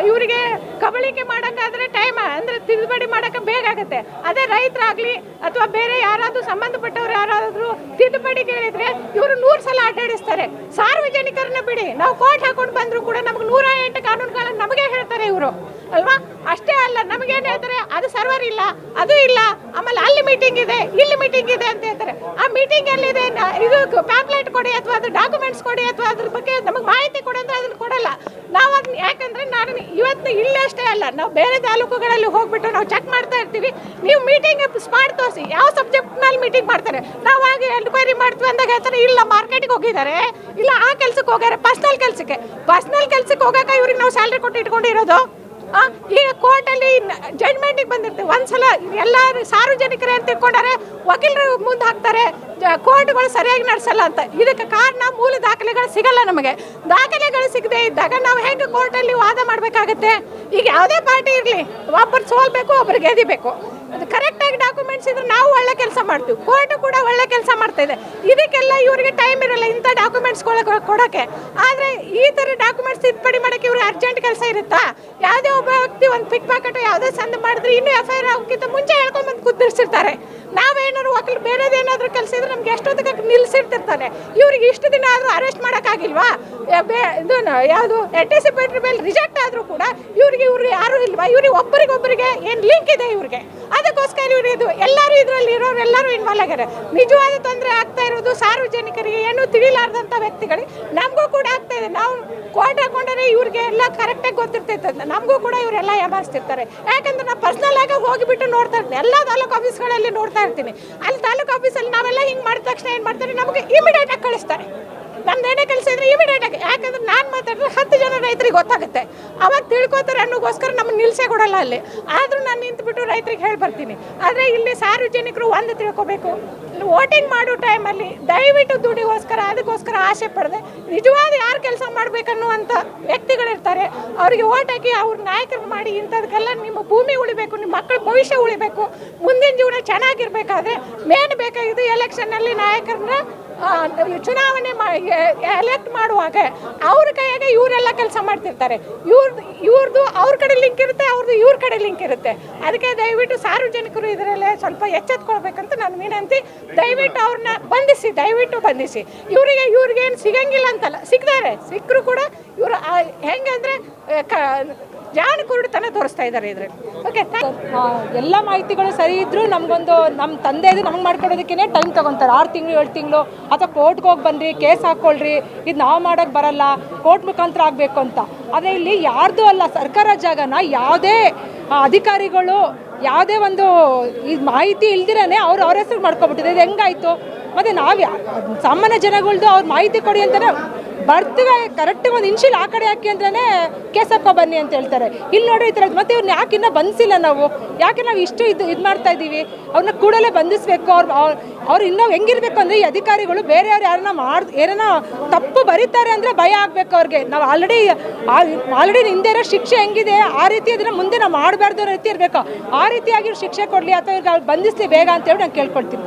[SPEAKER 9] ಇವರಿಗೆ ಕಬಳಿಕೆ ಮಾಡೋಕ್ಕಾದರೆ ಟೈಮ್ ಅಂದರೆ ತಿದ್ದುಪಡಿ ಮಾಡೋಕ್ಕೆ ಬೇಗ ಆಗುತ್ತೆ. ಅದೇ ರೈತರಾಗಲಿ ಅಥವಾ ಬೇರೆ ಯಾರಾದರೂ ಸಂಬಂಧಪಟ್ಟವ್ರು ಯಾರಾದರೂ ತಿದ್ದುಪಡಿ ಕೇಳಿದರೆ ಇವರು 100 ಸಲ ಅಡ್ಡಾಡಿಸ್ತಾರೆ. ಸಾರ್ವಜನಿಕರನ್ನ ಬಿಡಿ, ನಾವು ಕೋರ್ಟ್ ಹಾಕೊಂಡು ಬಂದರೂ ಕೂಡ ನಮ್ಗೆ 108 ಕಾನೂನುಗಳನ್ನು ನಮಗೆ ಹೇಳ್ತಾರೆ ಇವರು ಅಲ್ವಾ? ಅಷ್ಟೇ ಅಲ್ಲ, ನಮಗೇನು ಹೇಳ್ತಾರೆ, ಅದು ಸರ್ವರ್ ಇಲ್ಲ, ಅದು ಇಲ್ಲ, ಆಮೇಲೆ ಅಲ್ಲಿ ಮೀಟಿಂಗ್ ಇದೆ, ಇಲ್ಲಿ ಮೀಟಿಂಗ್ ಇದೆ ಅಂತ ಹೇಳ್ತಾರೆ. ಆ ಮೀಟಿಂಗ್ ಎಲ್ಲಿದೆ? ಇದು ಪ್ಯಾಂಪ್ಲೆಟ್ ಕೊಡಿ ಅಥವಾ ಅದು ಡಾಕ್ಯುಮೆಂಟ್ಸ್ ಕೊಡಿ ಅಥವಾ ಅದ್ರ ಬಗ್ಗೆ ನಮಗೆ ಮಾಹಿತಿ ಕೊಡಿ ಅಂದರೆ ಅದನ್ನು ಕೊಡಲ್ಲ. ನಾವು ಅದನ್ನ ಯಾಕಂದರೆ ನಾನು ಇವತ್ತು ಇಲ್ಲೇ ಅಷ್ಟೇ ಅಲ್ಲ, ನಾವು ಬೇರೆ ತಾಲೂಕುಗಳಲ್ಲಿ ಹೋಗ್ಬಿಟ್ಟು ನಾವು ಚೆಕ್ ಮಾಡ್ತಾ ಇರ್ತೀವಿ. ನೀವು ಮೀಟಿಂಗ್ ಸ್ಪಾಟ್ ತೋರಿಸಿ, ಯಾವ ಸಬ್ಜೆಕ್ಟ್ನಲ್ಲಿ ಮೀಟಿಂಗ್ ಮಾಡ್ತಾರೆ. ನಾವು ಹಾಗೆ ಎನ್ಕ್ವೈರಿ ಮಾಡ್ತೀವಿ ಅಂದಾಗ ಹೇಳ್ತಾರೆ ಇಲ್ಲ ಮಾರ್ಕೆಟಿಗೆ ಹೋಗಿದ್ದಾರೆ, ಇಲ್ಲ ಆ ಕೆಲಸಕ್ಕೆ ಹೋಗ್ಯಾರೆ, ಪರ್ಸ್ನಲ್ ಕೆಲಸಕ್ಕೆ ಹೋಗೋಕೆ ಇವ್ರಿಗೆ ನಾವು ಸ್ಯಾಲ್ರಿ ಕೊಟ್ಟು ಇಟ್ಕೊಂಡಿರೋದು ಈಗ ಕೋರ್ಟಲ್ಲಿ ಜಡ್ಜ್ಮೆಂಟಿಗೆ ಬಂದಿರ್ತೀವಿ ಒಂದ್ಸಲ ಎಲ್ಲ ಸಾರ್ವಜನಿಕರೇ ಅಂತ ತಿಳ್ಕೊಂಡಾರೆ, ವಕೀಲರು ಮುಂದೆ ಹಾಕ್ತಾರೆ, ಕೋರ್ಟ್ಗಳು ಸರಿಯಾಗಿ ನಡೆಸಲ್ಲ ಅಂತ. ಇದಕ್ಕೆ ಕಾರಣ ಮೂಲ ದಾಖಲೆಗಳು ಸಿಗಲ್ಲ. ನಮಗೆ ದಾಖಲೆಗಳು ಸಿಗದೆ ಇದ್ದಾಗ ನಾವು ಹೇಗೆ ಕೋರ್ಟಲ್ಲಿ ವಾದ ಮಾಡಬೇಕಾಗತ್ತೆ? ಈಗ ಯಾವುದೇ ಪಾರ್ಟಿ ಇರಲಿ, ಒಬ್ಬರು ಸೋಲ್ಬೇಕು, ಒಬ್ರು ಗೆದಿಬೇಕು. ಅದು ಕರೆಕ್ಟಾಗಿ ಡಾಕ್ಯುಮೆಂಟ್ಸ್ ಇದ್ರೆ ನಾವು ಒಳ್ಳೆ ಕೆಲಸ ಮಾಡ್ತೀವಿ, ಕೋರ್ಟು ಕೂಡ ಒಳ್ಳೆ ಕೆಲಸ ಮಾಡ್ತಾ ಇದೆ. ಇದಕ್ಕೆಲ್ಲ ಇವರಿಗೆ ಟೈಮ್ ಇರಲ್ಲ ಇಂಥ ಡಾಕ್ಯುಮೆಂಟ್ಸ್ ಕೊಡೋಕ್ಕೆ. ಆದರೆ ಈ ಥರ ಡಾಕ್ಯುಮೆಂಟ್ಸ್ ತಿದ್ದುಪಡಿ ಮಾಡೋಕ್ಕೆ ಇವ್ರಿಗೆ ಅರ್ಜೆಂಟ್ ಕೆಲಸ ಇರುತ್ತಾ? ಯಾವುದೇ ಒಬ್ಬ ವ್ಯಕ್ತಿ ಒಂದು ಪಿಕ್ ಪಾಕೆಟ್ ಯಾವುದೇ ಸಂದು ಮಾಡಿದ್ರೆ ಇನ್ನೂ FIR ಆಗೋಕ್ಕಿಂತ ಮುಂಚೆ ಹೇಳ್ಕೊಂಡ್ಬಂದು ಕುದಿರ್ಸಿರ್ತಾರೆ. ನಾವೇನಾದ್ರು ವಕೀಲ ಬೇರೆದೇನಾದರೂ ಕೆಲಸ ಇದ್ರೆ ನಮ್ಗೆ ಎಷ್ಟೊತ್ತಿಗೆ ನಿಲ್ಲಿಸಿರ್ತಿರ್ತಾರೆ. ಇವ್ರಿಗೆ ಇಷ್ಟು ದಿನ ಆದರೂ ಅರೆಸ್ಟ್ ಮಾಡೋಕ್ಕಾಗಿಲ್ವಾ? ಇದು ಯಾವುದು ಆಂಟಿಸಿಪೇಟರಿ ಬೇಲ್ ರಿಜೆಕ್ಟ್ ಆದರೂ ಕೂಡ ಇವ್ರಿಗೆ ಯಾರೂ ಇಲ್ವಾ? ಇವ್ರಿಗೆ ಒಬ್ಬರಿಗೊಬ್ಬರಿಗೆ ಏನು ಲಿಂಕ್ ಇದೆ ಇವ್ರಿಗೆ? ಅದಕ್ಕೋಸ್ಕರ ಇವರು ಇದು ಎಲ್ಲರೂ ಇದರಲ್ಲಿ ಇರೋರು ಎಲ್ಲರೂ ಇನ್ವಾಲ್ವ್ ಆಗ್ಯಾರೆ. ನಿಜವಾದ ತೊಂದರೆ ಆಗ್ತಾ ಇರೋದು ಸಾರ್ವಜನಿಕರಿಗೆ, ಏನೂ ತಿಳಿಲಾರ್ದಂಥ ವ್ಯಕ್ತಿಗಳಿಗೆ, ನಮಗೂ ಕೂಡ ಆಗ್ತಾ ಇದೆ. ನಾವು ಕೋರ್ಟ್ ಹಾಕೊಂಡ್ರೆ ಇವ್ರಿಗೆ ಎಲ್ಲ ಕರೆಕ್ಟಾಗಿ ಗೊತ್ತಿರ್ತೈತೆ, ನಮಗೂ ಕೂಡ ಇವರೆಲ್ಲ ಯಾಮಾರಿಸ್ತಿರ್ತಾರೆ. ಯಾಕಂದ್ರೆ ನಾವು ಪರ್ಸ್ನಲ್ ಆಗಿ ಹೋಗಿಬಿಟ್ಟು ನೋಡ್ತಾ ಇರ್ತೀನಿ, ಎಲ್ಲ ತಾಲೂಕು ಆಫೀಸ್ಗಳಲ್ಲಿ ನೋಡ್ತಾ ಇರ್ತೀನಿ. ಅಲ್ಲಿ ತಾಲೂಕು ಆಫೀಸಲ್ಲಿ ನಾವೆಲ್ಲ ಹಿಂಗೆ ಮಾಡಿದ ತಕ್ಷಣ ಏನು ಮಾಡ್ತಾರೆ, ನಮಗೆ ಇಮಿಡಿಯೇಟಾಗಿ ಕಳಿಸ್ತಾರೆ. ನಮ್ದು ಏನೇ ಕೆಲಸ ಇದ್ರೆ ಇಮಿಡಿಯೇಟಾಗಿ, ಯಾಕಂದ್ರೆ ನಾನು ಮಾತಾಡಿದ್ರೆ 10 ಜನ ರೈತರಿಗೆ ಗೊತ್ತಾಗುತ್ತೆ, ಅವಾಗ ತಿಳ್ಕೊತಾರೆ ಅನ್ನೋಗೋಸ್ಕರ ನಮ್ಮನ್ನು ನಿಲ್ಲಿಸೇ ಕೊಡಲ್ಲ ಅಲ್ಲಿ. ಆದರೂ ನಾನು ನಿಂತುಬಿಟ್ಟು ರೈತರಿಗೆ ಹೇಳಿ ಬರ್ತೀನಿ. ಆದರೆ ಇಲ್ಲಿ ಸಾರ್ವಜನಿಕರು ಒಂದು ತಿಳ್ಕೊಬೇಕು, ವೋಟಿಂಗ್ ಮಾಡೋ ಟೈಮಲ್ಲಿ ದಯವಿಟ್ಟು ದುಡ್ಡಿಗೋಸ್ಕರ ಅದಕ್ಕೋಸ್ಕರ ಆಸೆ ಪಡದೆ ನಿಜವಾದ ಯಾರು ಕೆಲಸ ಮಾಡಬೇಕನ್ನುವಂಥ ವ್ಯಕ್ತಿಗಳಿರ್ತಾರೆ, ಅವರಿಗೆ ಓಟ್ ಹಾಕಿ ಅವ್ರ ನಾಯಕರು ಮಾಡಿ. ಇಂಥದಕ್ಕೆಲ್ಲ ನಿಮ್ಮ ಭೂಮಿ ಉಳಿಬೇಕು, ನಿಮ್ಮ ಮಕ್ಕಳ ಭವಿಷ್ಯ ಉಳಿಬೇಕು, ಮುಂದಿನ ಜೀವನ ಚೆನ್ನಾಗಿರ್ಬೇಕಾದ್ರೆ ಮೇನ್ ಬೇಕಾಗಿದ್ದು ಎಲೆಕ್ಷನ್ನಲ್ಲಿ ನಾಯಕರನ್ನ ಚುನಾವಣೆ ಎಲೆಕ್ಟ್ ಮಾಡುವಾಗ ಅವ್ರ ಕೈಯಾಗೆ ಇವರೆಲ್ಲ ಕೆಲಸ ಮಾಡ್ತಿರ್ತಾರೆ. ಇವ್ರದ್ದು ಅವ್ರ ಕಡೆ ಲಿಂಕ್ ಇರುತ್ತೆ, ಅವ್ರದ್ದು ಇವ್ರ ಕಡೆ ಲಿಂಕ್ ಇರುತ್ತೆ. ಅದಕ್ಕೆ ದಯವಿಟ್ಟು ಸಾರ್ವಜನಿಕರು ಇದರಲ್ಲೇ ಸ್ವಲ್ಪ ಎಚ್ಚೆತ್ಕೊಳ್ಬೇಕಂತ ನಾನು ವಿನಂತಿ. ದಯವಿಟ್ಟು ಅವ್ರನ್ನ ಬಂಧಿಸಿ, ದಯವಿಟ್ಟು ಬಂಧಿಸಿ. ಇವ್ರಿಗೇನು ಸಿಗಂಗಿಲ್ಲ ಅಂತಲ್ಲ, ಸಿಕ್ಕರೂ ಕೂಡ ಇವರು ಹೆಂಗಂದ್ರೆ ಜಾಣ ಕುರುಡುತನ ತೋರಿಸ್ತಾ ಇದ್ದಾರೆ ಇದರಲ್ಲಿ. ಓಕೆ,
[SPEAKER 10] ಎಲ್ಲ ಮಾಹಿತಿಗಳು ಸರಿ ಇದ್ದರೂ ನಮಗೊಂದು ನಮ್ಮ ತಂದೆ ಇದು ನಮ್ಗೆ ಮಾಡ್ಕೊಡೋದಕ್ಕೇ ಟೈಮ್ ತೊಗೊತಾರೆ. 6 ತಿಂಗಳು 7 ತಿಂಗಳು ಅಥವಾ ಕೋರ್ಟ್ಗೆ ಹೋಗಿ ಬನ್ನಿರಿ, ಕೇಸ್ ಹಾಕ್ಕೊಳ್ರಿ, ಇದು ನಾವು ಮಾಡೋಕ್ಕೆ ಬರಲ್ಲ, ಕೋರ್ಟ್ ಮುಖಾಂತರ ಆಗಬೇಕು ಅಂತ. ಆದರೆ ಇಲ್ಲಿ ಯಾರ್ದು ಅಲ್ಲ, ಸರ್ಕಾರ ಜಾಗನ ಯಾವುದೇ ಅಧಿಕಾರಿಗಳು ಯಾವುದೇ ಒಂದು ಈ ಮಾಹಿತಿ ಇಲ್ದಿರೇ ಅವ್ರ ಹೆಸರು ಮಾಡ್ಕೊಬಿಟ್ಟಿದೆ. ಇದು ಹೆಂಗಾಯಿತು? ಮತ್ತು ನಾವು ಸಾಮಾನ್ಯ ಜನಗಳ್ದು ಅವ್ರ ಮಾಹಿತಿ ಕೊಡಿ ಅಂತಲೇ ಬರ್ತೀವಿ, ಕರೆಕ್ಟಾಗಿ ಒಂದು ಇನ್ಶಿಲ್ ಆ ಕಡೆ ಹಾಕಿ ಅಂತಲೇ ಕೇಸ್ ಹಾಕೋ ಬನ್ನಿ ಅಂತ ಹೇಳ್ತಾರೆ. ಇಲ್ಲಿ ನೋಡ್ರಿ ಈ ಥರ. ಮತ್ತು ಇವ್ರನ್ನ ಯಾಕೆ ಇನ್ನೂ ಬಂಧಿಸಿಲ್ಲ ನಾವು? ಯಾಕೆ ನಾವು ಇಷ್ಟು ಇದು ಮಾಡ್ತಾ ಇದ್ದೀವಿ? ಅವ್ರನ್ನ ಕೂಡಲೇ ಬಂಧಿಸಬೇಕು. ಅವ್ರು ಇನ್ನೂ ಹೆಂಗಿರ್ಬೇಕು ಅಂದರೆ, ಈ ಅಧಿಕಾರಿಗಳು ಬೇರೆಯವ್ರು ಏನನ್ನ ತಪ್ಪು ಬರೀತಾರೆ ಅಂದರೆ ಭಯ ಆಗಬೇಕು ಅವ್ರಿಗೆ. ನಾವು ಆಲ್ರೆಡಿ ಹಿಂದೆ ಇರೋ ಶಿಕ್ಷೆ ಹೆಂಗಿದೆ ಆ ರೀತಿ ಅದನ್ನು ಮುಂದೆ ನಾವು ಮಾಡಬಾರ್ದು ಅನ್ನೋ ರೀತಿ ಇರಬೇಕು. ಆ ರೀತಿಯಾಗಿ ಶಿಕ್ಷೆ ಕೊಡಲಿ ಅಥವಾ ಇವ್ರಿಗೆ ಬಂಧಿಸಲಿ ಬೇಗ ಅಂತೇಳಿ ನಾನು ಕೇಳ್ಕೊಳ್ತೀನಿ.